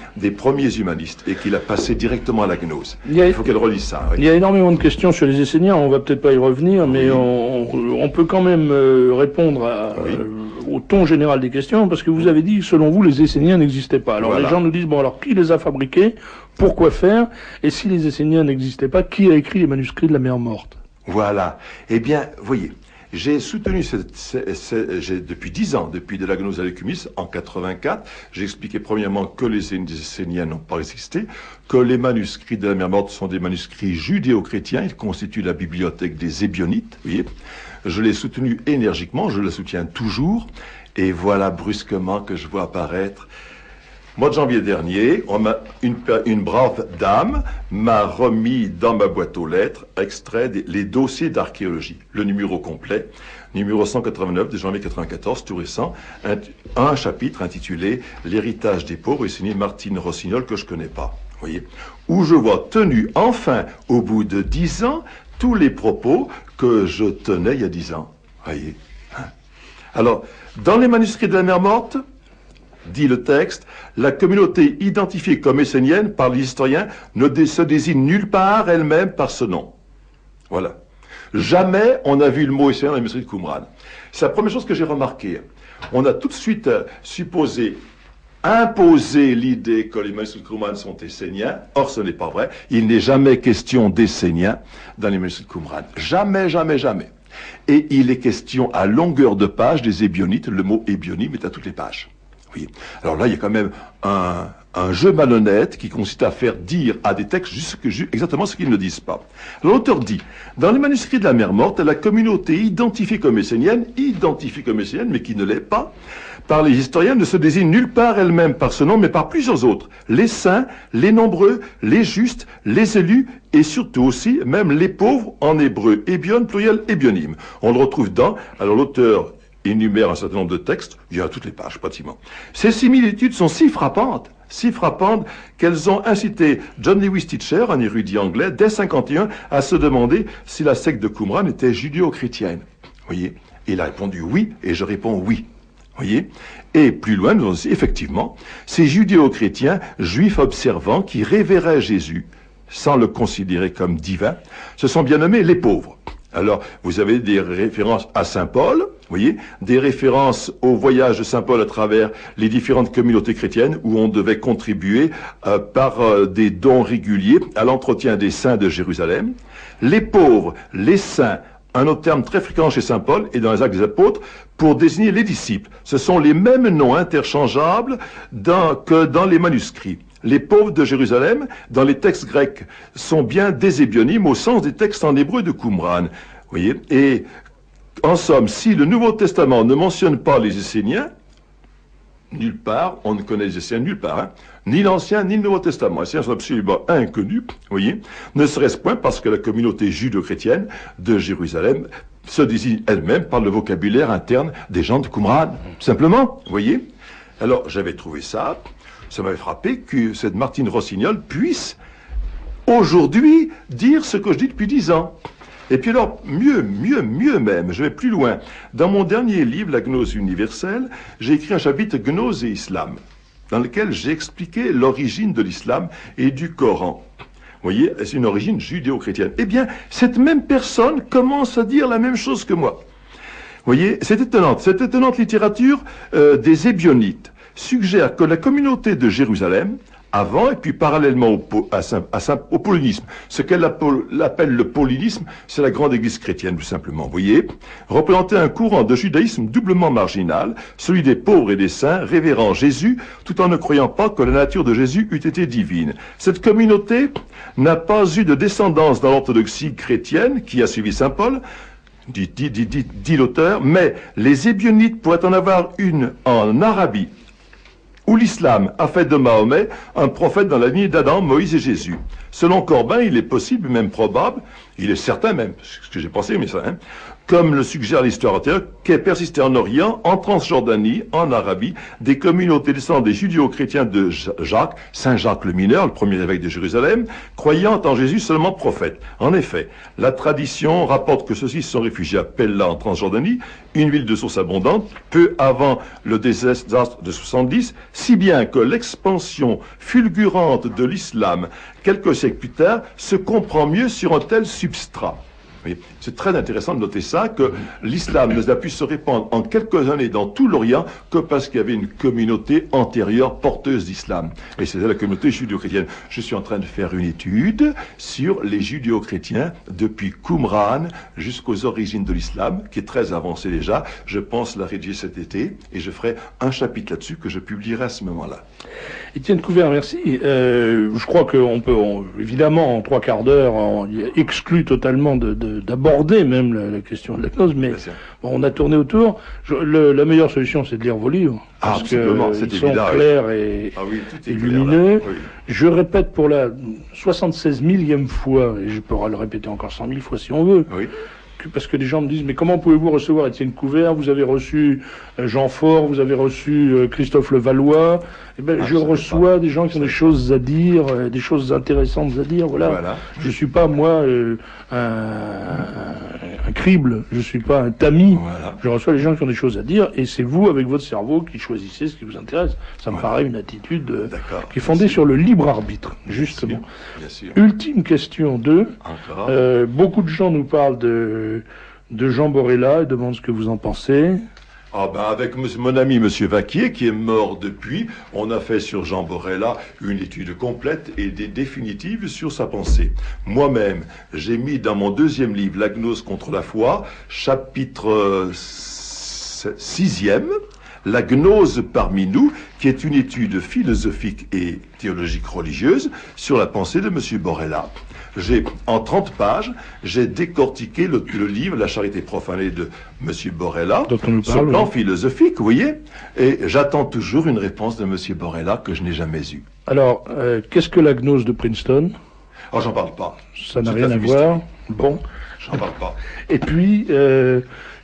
humanistes, et qu'il a passé directement à la gnose. Il faut qu'elle relise ça. Oui. Il y a énormément de questions sur les Esséniens, on va peut-être pas y revenir, mais on peut quand même répondre au ton général des questions, parce que vous avez dit, selon vous, les Esséniens n'existaient pas. Alors Voilà. les gens nous disent, bon alors qui les a fabriqués, pourquoi faire, et si les Esséniens n'existaient pas, qui a écrit les manuscrits de la mer morte? Voilà. Eh bien, voyez, j'ai soutenu depuis 10 ans, depuis de la gnose à l'écumisme, en 84, j'ai expliqué premièrement que les Esséniens n'ont pas existé, que les manuscrits de la mer morte sont des manuscrits judéo-chrétiens, ils constituent la bibliothèque des Ébionites, vous voyez. Je l'ai soutenu énergiquement, je le soutiens toujours, et voilà brusquement que je vois apparaître. Mois de janvier dernier, une brave dame m'a remis dans ma boîte aux lettres extrait les dossiers d'archéologie, le numéro complet, numéro 189 de janvier 94, tout récent, un chapitre intitulé L'héritage des pauvres, et signé Martine Rossignol, que je connais pas, voyez, où je vois tenu enfin, au bout de 10 ans, tous les propos que je tenais il y a 10 ans, voyez. Alors, dans les manuscrits de la mer morte, dit le texte, la communauté identifiée comme essénienne par les historiens ne se désigne nulle part elle-même par ce nom. Voilà. Jamais on a vu le mot essénien dans les manuscrits de Qumran. C'est la première chose que j'ai remarqué. On a tout de suite imposé l'idée que les manuscrits de Qumran sont esséniens. Or, ce n'est pas vrai. Il n'est jamais question d'esséniens dans les manuscrits de Qumran. Jamais, jamais, jamais. Et il est question à longueur de page des ébionites. Le mot ébionim est à toutes les pages. Oui. Alors là, il y a quand même un jeu malhonnête qui consiste à faire dire à des textes exactement ce qu'ils ne disent pas. L'auteur dit, dans les manuscrits de la mer morte, la communauté identifiée comme essénienne, mais qui ne l'est pas, par les historiens, ne se désigne nulle part elle-même par ce nom, mais par plusieurs autres. Les saints, les nombreux, les justes, les élus, et surtout aussi, même les pauvres, en hébreu, ébion, pluriel, ébionim. On le retrouve alors l'auteur énumère un certain nombre de textes, il y a toutes les pages pratiquement. Ces similitudes sont si frappantes qu'elles ont incité John Lewis Teacher, un érudit anglais, dès 1951, à se demander si la secte de Qumran était judéo-chrétienne. Voyez, il a répondu oui, et je réponds oui. Voyez, et plus loin, nous avons aussi, effectivement, ces judéo-chrétiens, juifs observants, qui révéraient Jésus, sans le considérer comme divin, se sont bien nommés les pauvres. Alors, vous avez des références à Saint Paul, vous voyez, des références au voyage de Saint Paul à travers les différentes communautés chrétiennes où on devait contribuer par des dons réguliers à l'entretien des saints de Jérusalem. Les pauvres, les saints, un autre terme très fréquent chez Saint Paul et dans les Actes des Apôtres pour désigner les disciples. Ce sont les mêmes noms interchangeables que dans les manuscrits. Les pauvres de Jérusalem, dans les textes grecs, sont bien des ébionymes au sens des textes en hébreu de Qumran. Vous voyez? Et en somme, si le Nouveau Testament ne mentionne pas les Esséniens, nulle part, on ne connaît les Esséniens nulle part, hein, ni l'Ancien ni le Nouveau Testament. Les Esséniens sont absolument inconnus, vous voyez, ne serait-ce point parce que la communauté judo-chrétienne de Jérusalem se désigne elle-même par le vocabulaire interne des gens de Qumran, simplement, vous voyez. Alors, j'avais trouvé ça m'avait frappé que cette Martine Rossignol puisse, aujourd'hui, dire ce que je dis depuis 10 ans. Et puis alors, mieux même, je vais plus loin. Dans mon dernier livre, La Gnose universelle, j'ai écrit un chapitre Gnose et Islam, dans lequel j'ai expliqué l'origine de l'islam et du Coran. Vous voyez, c'est une origine judéo-chrétienne. Eh bien, cette même personne commence à dire la même chose que moi. Vous voyez, c'est étonnant. Cette étonnante littérature des Ébionites suggère que la communauté de Jérusalem, avant et puis parallèlement au paulinisme, ce qu'elle appelle le paulinisme, c'est la grande église chrétienne, tout simplement, vous voyez, représentait un courant de judaïsme doublement marginal, celui des pauvres et des saints, révérant Jésus, tout en ne croyant pas que la nature de Jésus eût été divine. Cette communauté n'a pas eu de descendance dans l'orthodoxie chrétienne, qui a suivi saint Paul, dit l'auteur, mais les Ébionites pourraient en avoir une en Arabie, où l'islam a fait de Mahomet un prophète dans la lignée d'Adam, Moïse et Jésus. Selon Corbin, il est possible, même probable, il est certain même, ce que j'ai pensé, mais ça, hein, comme le suggère l'histoire antérieure, qu'ait persisté en Orient, en Transjordanie, en Arabie, des communautés descendantes des judéo-chrétiens de Jacques, Saint Jacques le Mineur, le premier évêque de Jérusalem, croyant en Jésus seulement prophète. En effet, la tradition rapporte que ceux-ci se sont réfugiés à Pella en Transjordanie, une ville de source abondante, peu avant le désastre de 70, si bien que l'expansion fulgurante de l'islam, quelques siècles plus tard, se comprend mieux sur un tel substrat. C'est très intéressant de noter ça, que l'islam ne a pu se répandre en quelques années dans tout l'Orient que parce qu'il y avait une communauté antérieure porteuse d'islam. Et c'était la communauté judéo-chrétienne. Je suis en train de faire une étude sur les judéo-chrétiens depuis Qumran jusqu'aux origines de l'islam, qui est très avancée déjà. Je pense la rédiger cet été et je ferai un chapitre là-dessus que je publierai à ce moment-là. Étienne Couvert, merci. Je crois qu'on peut, évidemment, en 3/4 d'heure, on exclut totalement d'aborder même la question de la gnose, mais bon, on a tourné autour. La meilleure solution, c'est de lire vos livres. Parce qu'ils sont clairs et lumineux. Oui. Je répète pour la 76 millième fois, et je pourrai le répéter encore 100 000 fois si on veut, oui. Parce que des gens me disent, mais comment pouvez-vous recevoir Étienne Couvert? Vous avez reçu Jean Faure, vous avez reçu Christophe Levallois. Eh ben, je reçois des gens qui ont des choses à dire, des choses intéressantes à dire. Voilà. Je suis pas, moi, un crible. Je suis pas un tamis. Voilà. Je reçois les gens qui ont des choses à dire, et c'est vous, avec votre cerveau, qui choisissez ce qui vous intéresse. Ça me paraît une attitude qui est fondée sur le libre arbitre, justement. Bien sûr. Ultime question 2. Beaucoup de gens nous parlent de Jean Borella et demandent ce que vous en pensez. Ah ben avec mon ami Monsieur Vaquier, qui est mort depuis, on a fait sur Jean Borella une étude complète et définitive sur sa pensée. Moi-même, j'ai mis dans mon deuxième livre, La gnose contre la foi, chapitre 6e, La gnose parmi nous, qui est une étude philosophique et théologique religieuse sur la pensée de Monsieur Borella. En 30 pages, j'ai décortiqué le livre La charité profanée de M. Borella, sur le plan philosophique, vous voyez, et j'attends toujours une réponse de M. Borella que je n'ai jamais eue. Alors, qu'est-ce que la gnose de Princeton? Oh, j'en parle pas. Ça n'a rien à voir. Bon. J'en parle pas. Et puis,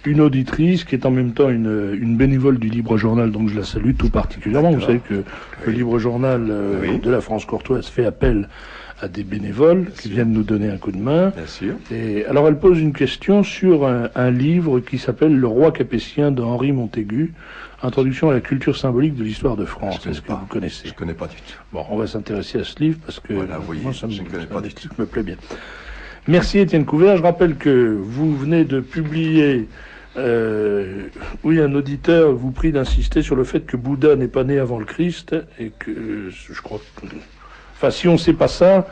une auditrice qui est en même temps une bénévole du Libre Journal, donc je la salue tout particulièrement. Vous savez que le Libre Journal de la France courtoise fait appel à des bénévoles qui viennent nous donner un coup de main. Bien sûr. Et alors elle pose une question sur un livre qui s'appelle Le Roi Capétien de Henri Montaigu, Introduction à la culture symbolique de l'histoire de France. Est-ce que vous connaissez? Je ne connais pas du tout. Bon, on va s'intéresser à ce livre parce que Voilà, vous voyez, moi, ça je ne connais pas du tout. me plaît bien. Merci Étienne Couvert. Je rappelle que vous venez de publier... oui, un auditeur vous prie d'insister sur le fait que Bouddha n'est pas né avant le Christ et que je crois que... Enfin, si on ne sait pas ça...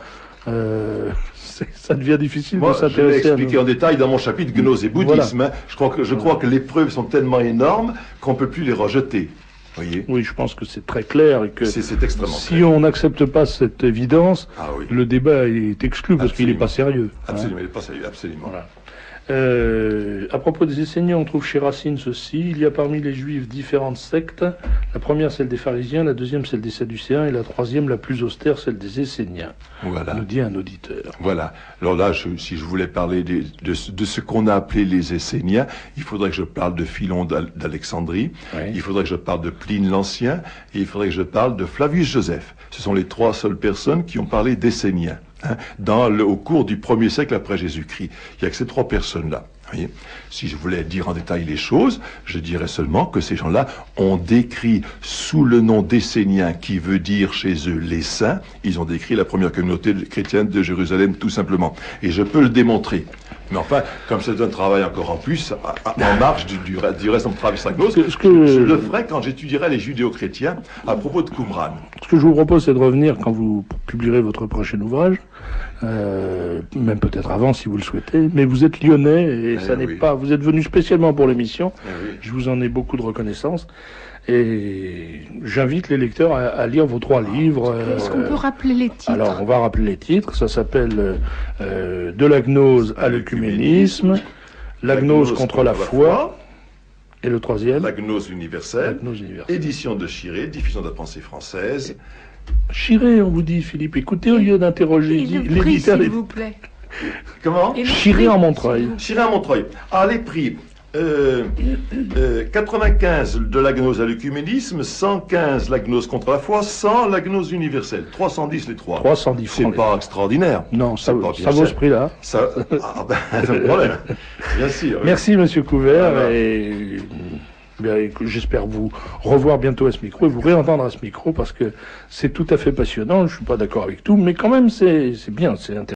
ça devient difficile de s'intéresser à... Je l'ai expliqué en détail dans mon chapitre Gnose et bouddhisme. Voilà. Je crois que les preuves sont tellement énormes qu'on ne peut plus les rejeter. Voyez. Oui, je pense que c'est très clair et que c'est extrêmement si clair. on n'accepte pas cette évidence, Oui. le débat est exclu parce qu'il n'est pas sérieux. Absolument, il n'est pas sérieux, absolument. Voilà. À propos des Esséniens, on trouve chez Racine ceci: il y a parmi les Juifs différentes sectes. La première, celle des pharisiens, la deuxième, celle des sadducéens, et la troisième, la plus austère, celle des Esséniens. Voilà. Nous dit un auditeur. Voilà. Alors là, si je voulais parler de ce qu'on a appelé les Esséniens, il faudrait que je parle de Philon d'Alexandrie, il faudrait que je parle de Pline l'Ancien, et il faudrait que je parle de Flavius Joseph. Ce sont les trois seules personnes qui ont parlé d'Esséniens. Au cours du 1er siècle après Jésus-Christ. Il n'y a que ces trois personnes-là. Voyez, si je voulais dire en détail les choses, je dirais seulement que ces gens-là ont décrit sous le nom d'Esséniens, qui veut dire chez eux les saints, ils ont décrit la première communauté chrétienne de Jérusalem tout simplement. Et je peux le démontrer. Mais enfin, comme c'est un travail encore en plus, en marge du reste de mon travail sur la gnose, je le ferai quand j'étudierai les judéo-chrétiens à propos de Qumran. Ce que je vous propose, c'est de revenir quand vous publierez votre prochain ouvrage, même peut-être avant si vous le souhaitez, mais vous êtes lyonnais et ça n'est pas... Vous êtes venu spécialement pour l'émission, je vous en ai beaucoup de reconnaissance. Et j'invite les lecteurs à lire vos trois livres. Est-ce qu'on peut rappeler les titres? Alors, on va rappeler les titres. Ça s'appelle De la gnose à l'œcuménisme, La gnose contre la foi, et le troisième, La gnose universelle, édition de Chiré, diffusion de la pensée française. Chiré, on vous dit, Philippe, écoutez au lieu d'interroger l'éditeur. S'il vous plaît. Comment? Chiré en Montreuil. Chiré en Montreuil. Ah, les prix. 95 de la gnose à l'œcuménisme, 115 la gnose contre la foi, 100 la gnose universelle. 310 les trois. 310 francs. C'est pas extraordinaire. Non, ça vaut ce prix-là. Ça, c'est un problème. Bien sûr. Oui. Merci, monsieur Couvert, et j'espère vous revoir bientôt à ce micro et vous réentendre à ce micro parce que c'est tout à fait passionnant. Je suis pas d'accord avec tout, mais quand même, c'est bien, c'est intéressant.